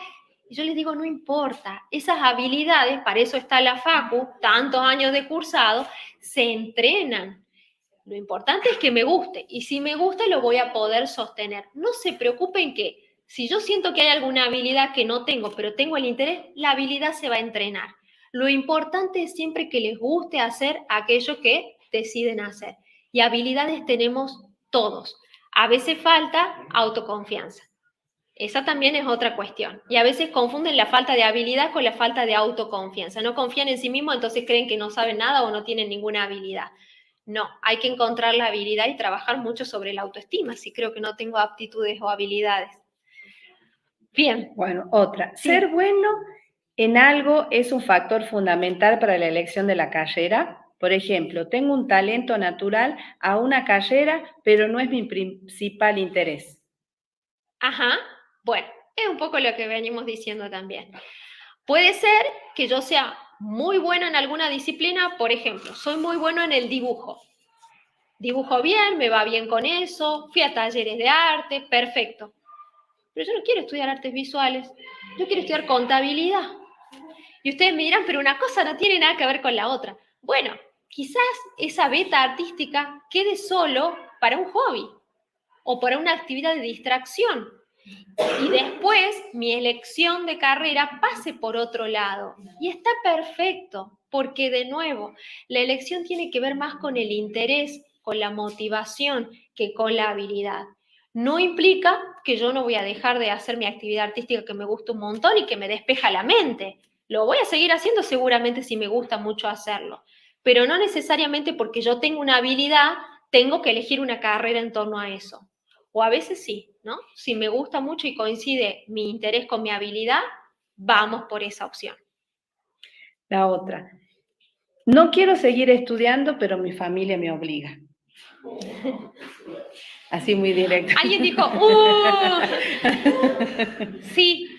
Y yo les digo, no importa, esas habilidades, para eso está la Facu, tantos años de cursado, se entrenan. Lo importante es que me guste, y si me gusta lo voy a poder sostener. No se preocupen que si yo siento que hay alguna habilidad que no tengo, pero tengo el interés, la habilidad se va a entrenar. Lo importante es siempre que les guste hacer aquello que deciden hacer. Y habilidades tenemos todos. A veces falta autoconfianza. Esa también es otra cuestión. Y a veces confunden la falta de habilidad con la falta de autoconfianza. No confían en sí mismos, entonces creen que no saben nada o no tienen ninguna habilidad. No, hay que encontrar la habilidad y trabajar mucho sobre la autoestima, si creo que no tengo aptitudes o habilidades. Bien. Bueno, otra. Sí. Ser bueno en algo es un factor fundamental para la elección de la carrera. Por ejemplo, tengo un talento natural a una carrera, pero no es mi principal interés. Ajá. Bueno, es un poco lo que venimos diciendo también. Puede ser que yo sea muy bueno en alguna disciplina, por ejemplo, soy muy bueno en el dibujo. Dibujo bien, me va bien con eso, fui a talleres de arte, perfecto. Pero yo no quiero estudiar artes visuales, yo quiero estudiar contabilidad. Y ustedes me dirán, pero una cosa no tiene nada que ver con la otra. Bueno, quizás esa beta artística quede solo para un hobby o para una actividad de distracción. Y después mi elección de carrera pase por otro lado. Y está perfecto, porque de nuevo, la elección tiene que ver más con el interés, con la motivación, que con la habilidad. No implica que yo no voy a dejar de hacer mi actividad artística que me gusta un montón y que me despeja la mente. Lo voy a seguir haciendo seguramente si me gusta mucho hacerlo, pero no necesariamente porque yo tengo una habilidad, tengo que elegir una carrera en torno a eso. O a veces sí, ¿no? Si me gusta mucho y coincide mi interés con mi habilidad, vamos por esa opción. La otra. No quiero seguir estudiando, pero mi familia me obliga. Así muy directo. Alguien dijo, sí.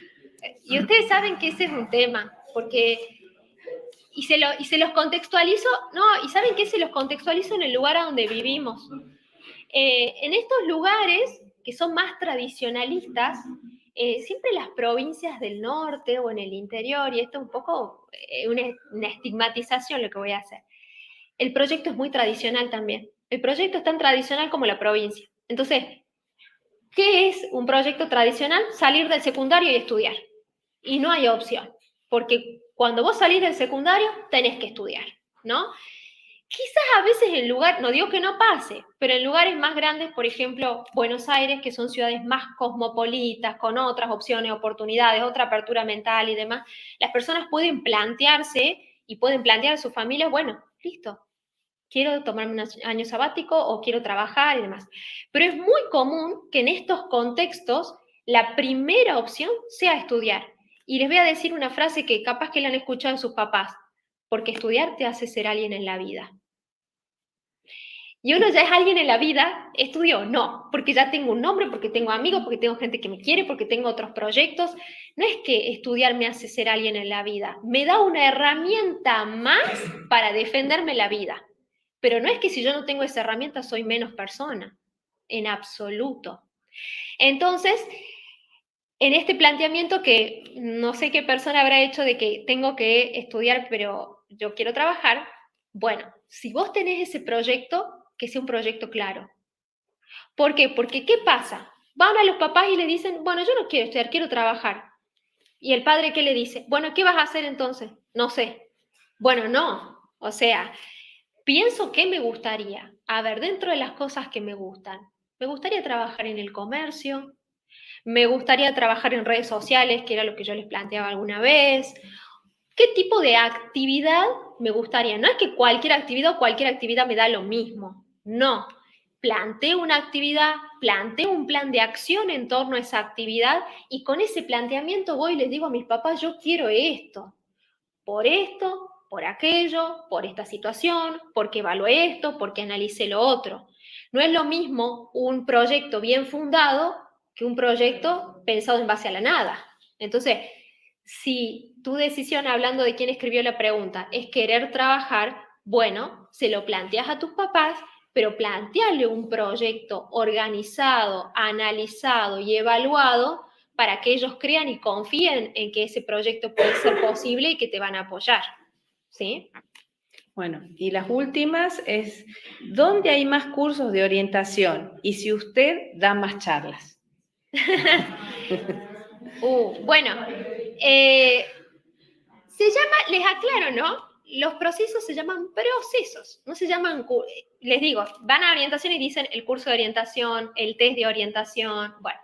Y ustedes saben que ese es un tema, porque y se los contextualizo, no, y saben que se los contextualizo en el lugar a donde vivimos. En estos lugares que son más tradicionalistas, siempre las provincias del norte o en el interior, y esto es un poco una estigmatización lo que voy a hacer, el proyecto es muy tradicional también. El proyecto es tan tradicional como la provincia. Entonces, ¿qué es un proyecto tradicional? Salir del secundario y estudiar. Y no hay opción, porque cuando vos salís del secundario, tenés que estudiar, ¿no? Quizás a veces en lugar, no digo que no pase, pero en lugares más grandes, por ejemplo, Buenos Aires, que son ciudades más cosmopolitas, con otras opciones, oportunidades, otra apertura mental y demás, las personas pueden plantearse y pueden plantear a sus familias, bueno, listo, quiero tomarme un año sabático o quiero trabajar y demás. Pero es muy común que en estos contextos la primera opción sea estudiar. Y les voy a decir una frase que capaz que la han escuchado de sus papás. porque estudiar te hace ser alguien en la vida. Y uno ya es alguien en la vida, ¿estudió? No, porque ya tengo un nombre, porque tengo amigos, porque tengo gente que me quiere, porque tengo otros proyectos. No es que estudiar me hace ser alguien en la vida, me da una herramienta más para defenderme la vida. Pero no es que si yo no tengo esa herramienta soy menos persona, en absoluto. Entonces, en este planteamiento que no sé qué persona habrá hecho de que tengo que estudiar, pero yo quiero trabajar, bueno, si vos tenés ese proyecto, que sea un proyecto claro. ¿Por qué? Porque ¿qué pasa? Van a los papás y le dicen, bueno, yo no quiero estudiar, quiero trabajar. ¿Y el padre qué le dice? Bueno, ¿qué vas a hacer entonces? No sé. Bueno, no. O sea, pienso que me gustaría. A ver, dentro de las cosas que me gustaría trabajar en el comercio, me gustaría trabajar en redes sociales, que era lo que yo les planteaba alguna vez. ¿Qué tipo de actividad me gustaría? No es que cualquier actividad me da lo mismo. No. Planteo una actividad, planteo un plan de acción en torno a esa actividad y con ese planteamiento voy y les digo a mis papás, yo quiero esto, por aquello, por esta situación, porque evalué esto, porque analicé lo otro. No es lo mismo un proyecto bien fundado que un proyecto pensado en base a la nada. Entonces, si tu decisión, hablando de quién escribió la pregunta, es querer trabajar, bueno, se lo planteas a tus papás, pero plantearle un proyecto organizado, analizado y evaluado para que ellos crean y confíen en que ese proyecto puede ser posible y que te van a apoyar. ¿Sí? Bueno, y las últimas es, ¿dónde hay más cursos de orientación? Y si usted da más charlas. Bueno, se llama, les aclaro, ¿no? Los procesos se llaman procesos, no se llaman, les digo, van a orientación y dicen el curso de orientación, el test de orientación, bueno,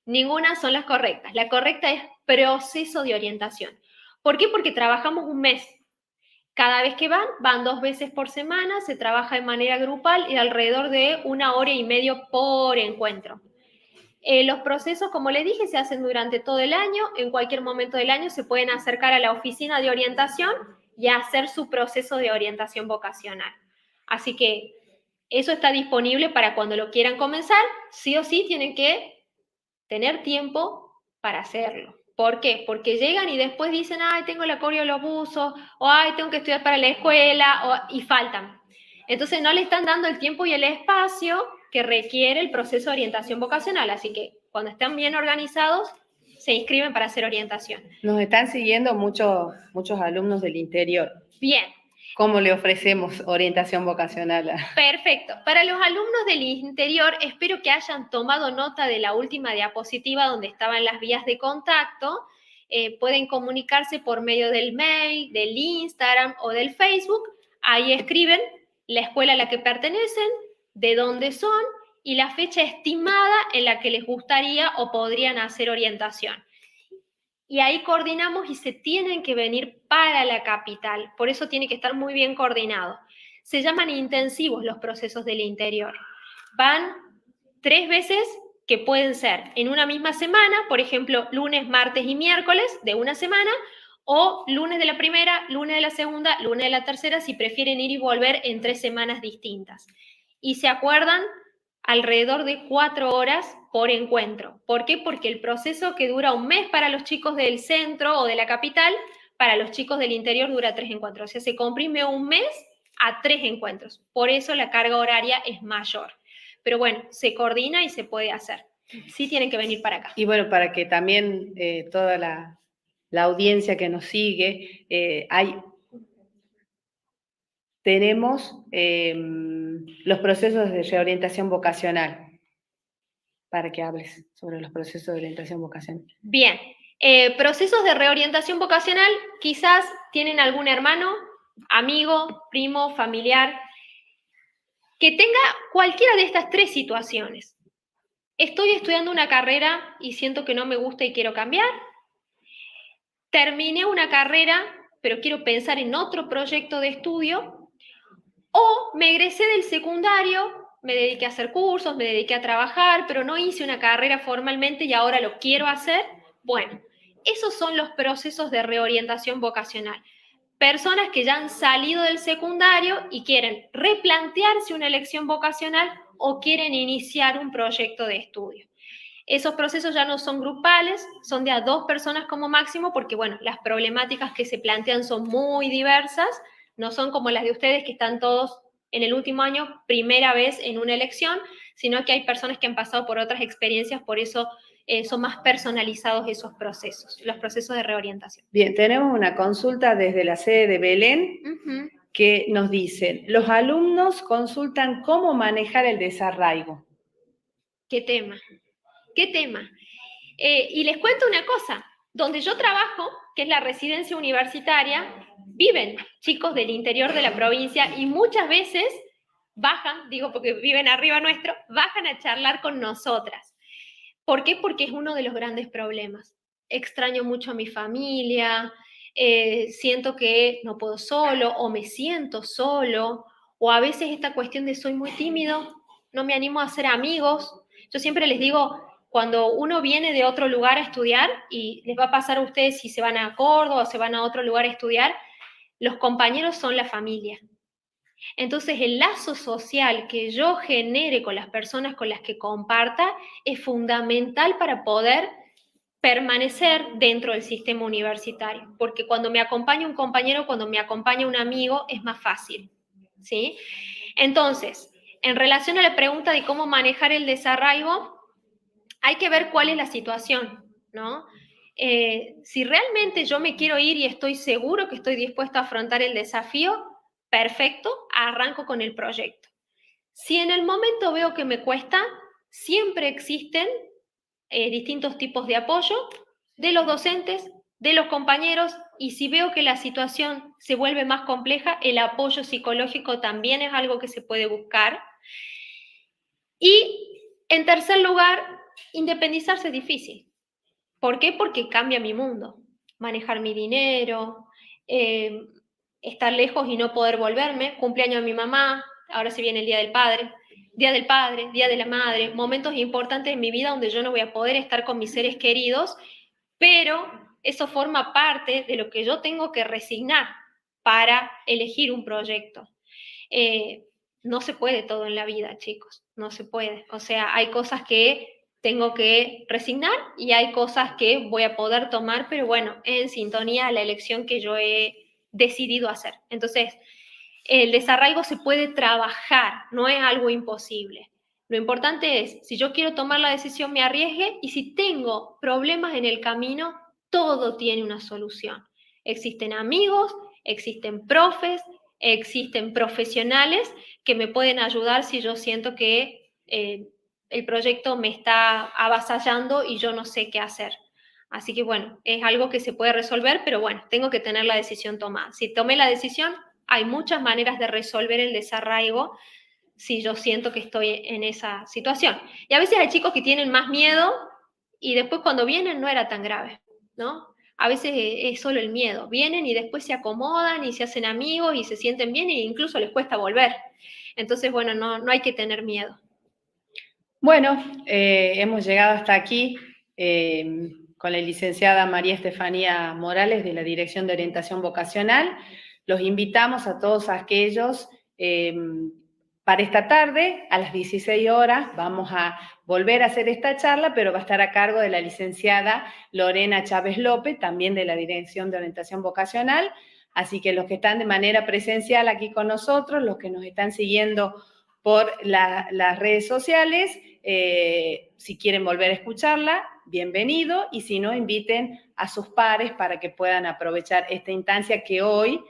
ninguna son las correctas. La correcta es proceso de orientación. ¿Por qué? Porque trabajamos un mes. Cada vez que van 2 veces por semana, se trabaja de manera grupal y alrededor de 1 hora y media por encuentro. Los procesos, como les dije, se hacen durante todo el año. En cualquier momento del año se pueden acercar a la oficina de orientación y hacer su proceso de orientación vocacional. Así que eso está disponible para cuando lo quieran comenzar. Sí o sí tienen que tener tiempo para hacerlo. ¿Por qué? Porque llegan y después dicen, ay, tengo la coreo de los buzos, o ay, tengo que estudiar para la escuela, y faltan. Entonces no le están dando el tiempo y el espacio que requiere el proceso de orientación vocacional. Así que cuando están bien organizados, se inscriben para hacer orientación. Nos están siguiendo muchos alumnos del interior. Bien. ¿Cómo le ofrecemos orientación vocacional? Perfecto. Para los alumnos del interior, espero que hayan tomado nota de la última diapositiva donde estaban las vías de contacto. Pueden comunicarse por medio del mail, del Instagram o del Facebook. Ahí escriben la escuela a la que pertenecen, de dónde son y la fecha estimada en la que les gustaría o podrían hacer orientación. Y ahí coordinamos y se tienen que venir para la capital. Por eso tiene que estar muy bien coordinado. Se llaman intensivos los procesos del interior. Van 3 veces que pueden ser en una misma semana, por ejemplo, lunes, martes y miércoles de una semana, o lunes de la primera, lunes de la segunda, lunes de la tercera, si prefieren ir y volver en 3 semanas distintas. Y se acuerdan alrededor de 4 horas por encuentro. ¿Por qué? Porque el proceso que dura un mes para los chicos del centro o de la capital, para los chicos del interior dura 3 encuentros. O sea, se comprime un mes a 3 encuentros. Por eso la carga horaria es mayor. Pero bueno, se coordina y se puede hacer. Sí tienen que venir para acá. Y bueno, para que también toda la audiencia que nos sigue, tenemos los procesos de reorientación vocacional, para que hables sobre los procesos de orientación vocacional. Bien, procesos de reorientación vocacional, quizás tienen algún hermano, amigo, primo, familiar, que tenga cualquiera de estas 3 situaciones. Estoy estudiando una carrera y siento que no me gusta y quiero cambiar. Terminé una carrera, pero quiero pensar en otro proyecto de estudio. O me egresé del secundario, me dediqué a hacer cursos, me dediqué a trabajar, pero no hice una carrera formalmente y ahora lo quiero hacer. Bueno, esos son los procesos de reorientación vocacional. personas que ya han salido del secundario y quieren replantearse una elección vocacional o quieren iniciar un proyecto de estudio. Esos procesos ya no son grupales, son de a 2 personas como máximo, porque bueno, las problemáticas que se plantean son muy diversas, no son como las de ustedes que están todos en el último año, primera vez en una elección, sino que hay personas que han pasado por otras experiencias, por eso son más personalizados esos procesos, los procesos de reorientación. Bien, tenemos una consulta desde la sede de Belén que nos dicen, los alumnos consultan cómo manejar el desarraigo. ¿Qué tema? ¿Qué tema? Y les cuento una cosa, donde yo trabajo, que es la residencia universitaria, viven chicos del interior de la provincia y muchas veces bajan, digo porque viven arriba nuestro, bajan a charlar con nosotras. ¿Por qué? Porque es uno de los grandes problemas. Extraño mucho a mi familia, siento que no puedo solo o me siento solo, o a veces esta cuestión de soy muy tímido, no me animo a hacer amigos. Yo siempre les digo, cuando uno viene de otro lugar a estudiar, y les va a pasar a ustedes si se van a Córdoba o se van a otro lugar a estudiar, los compañeros son la familia. Entonces, el lazo social que yo genere con las personas con las que comparta es fundamental para poder permanecer dentro del sistema universitario, porque cuando me acompaña un compañero, cuando me acompaña un amigo, es más fácil, ¿sí? Entonces, en relación a la pregunta de cómo manejar el desarraigo, hay que ver cuál es la situación, ¿no? Si realmente yo me quiero ir y estoy seguro que estoy dispuesto a afrontar el desafío, perfecto, arranco con el proyecto. Si en el momento veo que me cuesta, siempre existen distintos tipos de apoyo de los docentes, de los compañeros, y si veo que la situación se vuelve más compleja, el apoyo psicológico también es algo que se puede buscar. Y en tercer lugar, independizarse es difícil. ¿Por qué? Porque cambia mi mundo. Manejar mi dinero, estar lejos y no poder volverme, cumpleaños de mi mamá, ahora se viene el Día del Padre, Día de la Madre, momentos importantes en mi vida donde yo no voy a poder estar con mis seres queridos, pero eso forma parte de lo que yo tengo que resignar para elegir un proyecto. No se puede todo en la vida, chicos, no se puede. O sea, hay cosas que tengo que resignar y hay cosas que voy a poder tomar, pero bueno, en sintonía a la elección que yo he decidido hacer. Entonces, el desarraigo se puede trabajar, no es algo imposible. Lo importante es, si yo quiero tomar la decisión, me arriesgue, y si tengo problemas en el camino, todo tiene una solución. Existen amigos, existen profes, existen profesionales que me pueden ayudar si yo siento que el proyecto me está avasallando y yo no sé qué hacer. Así que bueno, es algo que se puede resolver, pero bueno, tengo que tener la decisión tomada. Si tomé la decisión, hay muchas maneras de resolver el desarraigo si yo siento que estoy en esa situación. Y a veces hay chicos que tienen más miedo y después cuando vienen no era tan grave, ¿no? A veces es solo el miedo. Vienen y después se acomodan y se hacen amigos y se sienten bien e incluso les cuesta volver. Entonces, bueno, no hay que tener miedo. Bueno, hemos llegado hasta aquí con la licenciada María Estefanía Morales de la Dirección de Orientación Vocacional. Los invitamos a todos aquellos para esta tarde, a las 16 horas, vamos a volver a hacer esta charla, pero va a estar a cargo de la licenciada Lorena Chávez López, también de la Dirección de Orientación Vocacional. Así que los que están de manera presencial aquí con nosotros, los que nos están siguiendo por las redes sociales, si quieren volver a escucharla, bienvenido, y si no, inviten a sus pares para que puedan aprovechar esta instancia que hoy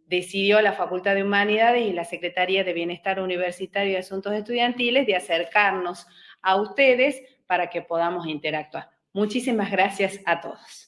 decidió la Facultad de Humanidades y la Secretaría de Bienestar Universitario y Asuntos Estudiantiles de acercarnos a ustedes para que podamos interactuar. Muchísimas gracias a todos.